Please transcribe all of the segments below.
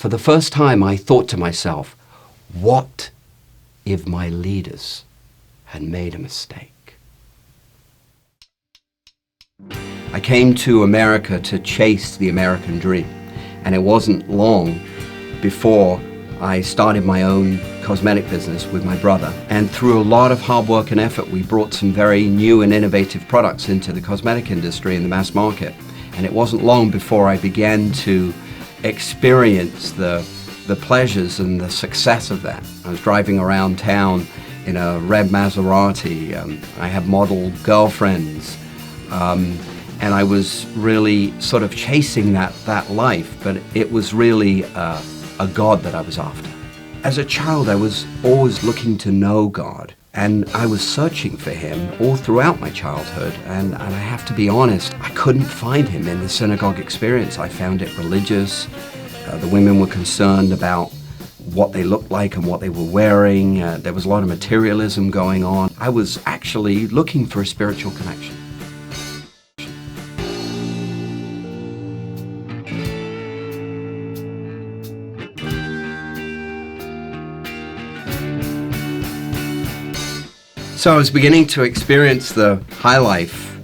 For the first time, I thought to myself, what if my leaders had made a mistake? I came to America to chase the American dream, and it wasn't long before I started my own cosmetic business with my brother. And through a lot of hard work and effort, we brought some very new and innovative products into the cosmetic industry and the mass market. And it wasn't long before I began to experience the pleasures and the success of that. I was driving around town in a red Maserati. I had model girlfriends. And I was really sort of chasing that life, but it was really a God that I was after. As a child, I was always looking to know God, and I was searching for Him all throughout my childhood, and I have to be honest, I couldn't find Him in the synagogue experience. I found it religious. The women were concerned about what they looked like and what they were wearing. There was a lot of materialism going on. I was actually looking for a spiritual connection. So I was beginning to experience the high life,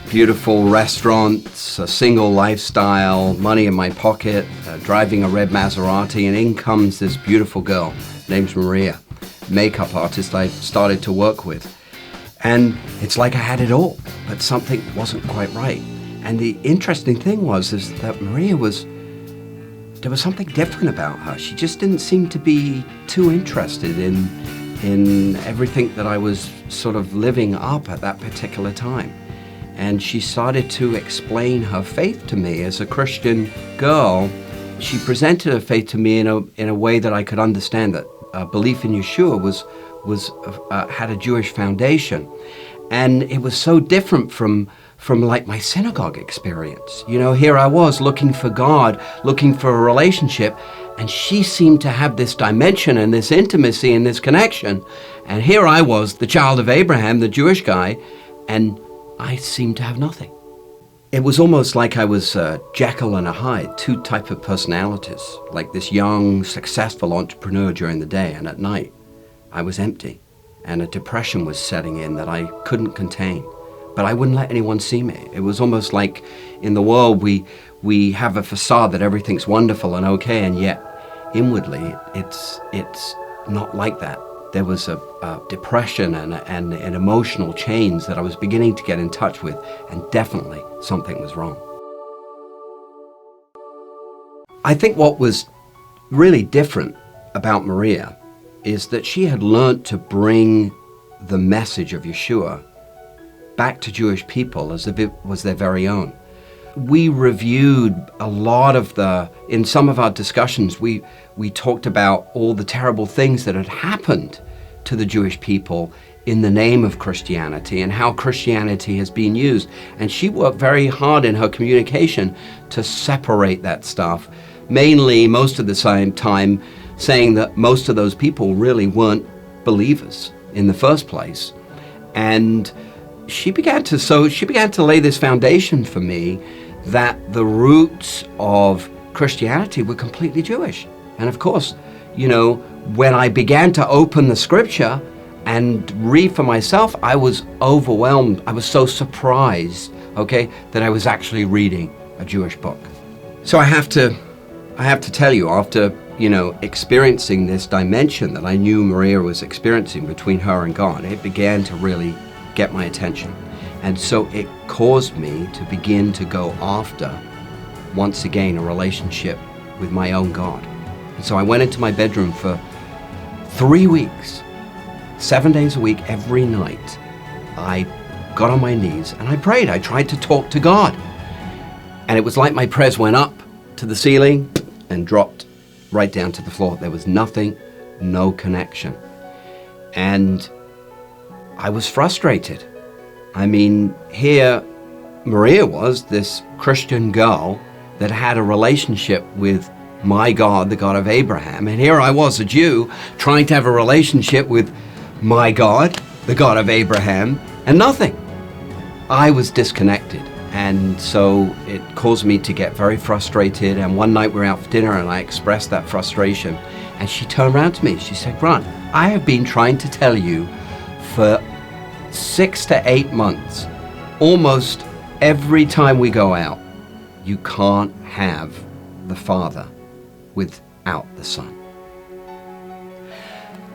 beautiful restaurants, a single lifestyle, money in my pocket, driving a red Maserati, and in comes this beautiful girl named Maria, makeup artist I started to work with. And it's like I had it all, but something wasn't quite right. And the interesting thing was that Maria there was something different about her. She just didn't seem to be too interested in everything that I was sort of living up at that particular time. And she started to explain her faith to me as a Christian girl. She presented her faith to me in a way that I could understand, that belief in Yeshua had a Jewish foundation. And it was so different from like my synagogue experience. You know, here I was looking for God, looking for a relationship, and she seemed to have this dimension and this intimacy and this connection. And here I was, the child of Abraham, the Jewish guy, and I seemed to have nothing. It was almost like I was a Jekyll and a Hyde, two types of personalities, like this young, successful entrepreneur during the day, and at night I was empty, and a depression was setting in that I couldn't contain. But I wouldn't let anyone see me. It was almost like in the world we have a facade that everything's wonderful and okay, and yet inwardly it's not like that. There was a depression and an emotional change that I was beginning to get in touch with, and definitely something was wrong. I think what was really different about Maria is that she had learned to bring the message of Yeshua back to Jewish people as if it was their very own. We reviewed a lot of in some of our discussions, we talked about all the terrible things that had happened to the Jewish people in the name of Christianity and how Christianity has been used. And she worked very hard in her communication to separate that stuff, mainly most of the time saying that most of those people really weren't believers in the first place. And she began to lay this foundation for me that the roots of Christianity were completely Jewish. And of course, you know, when I began to open the scripture and read for myself, I was overwhelmed. I was so surprised, that I was actually reading a Jewish book. So I have to tell you, after, experiencing this dimension that I knew Maria was experiencing between her and God, it began to really get my attention. And so it caused me to begin to go after, once again, a relationship with my own God. And so I went into my bedroom for 3 weeks, 7 days a week, every night. I got on my knees and I prayed. I tried to talk to God. And it was like my prayers went up to the ceiling and dropped right down to the floor. There was nothing, no connection. And I was frustrated. I mean, here Maria was, this Christian girl that had a relationship with my God, the God of Abraham. And here I was, a Jew, trying to have a relationship with my God, the God of Abraham, and nothing. I was disconnected. And so it caused me to get very frustrated. And one night we were out for dinner and I expressed that frustration. And she turned around to me. She said, Grant, I have been trying to tell you for 6 to 8 months, almost every time we go out, you can't have the Father without the Son.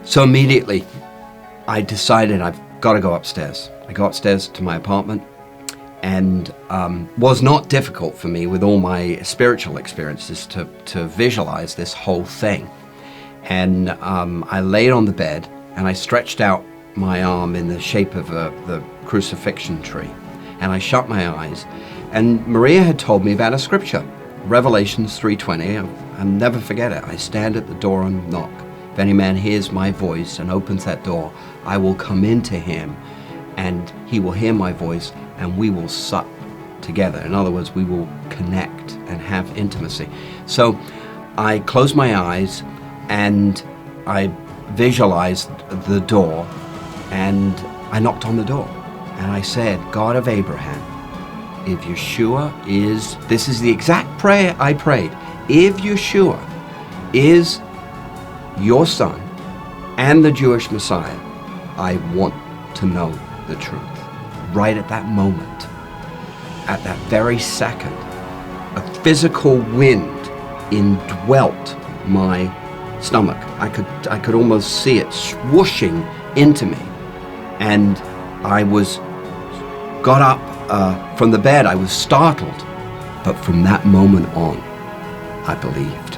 So immediately I decided I've got to go upstairs. I go upstairs to my apartment, and was not difficult for me with all my spiritual experiences to visualize this whole thing. And I laid on the bed and I stretched out my arm in the shape of the crucifixion tree, and I shut my eyes. And Maria had told me about a scripture, Revelations 3:20. I'll never forget it. I stand at the door and knock. If any man hears my voice and opens that door, I will come into him, and he will hear my voice, and we will sup together. In other words, we will connect and have intimacy. So I closed my eyes and I visualized the door, and I knocked on the door and I said, God of Abraham, if Yeshua is, this is the exact prayer I prayed, if Yeshua is your Son and the Jewish Messiah, I want to know the truth. Right at that moment, at that very second, a physical wind indwelt my stomach. I could almost see it swooshing into me, and I got up from the bed. I was startled, but from that moment on, I believed.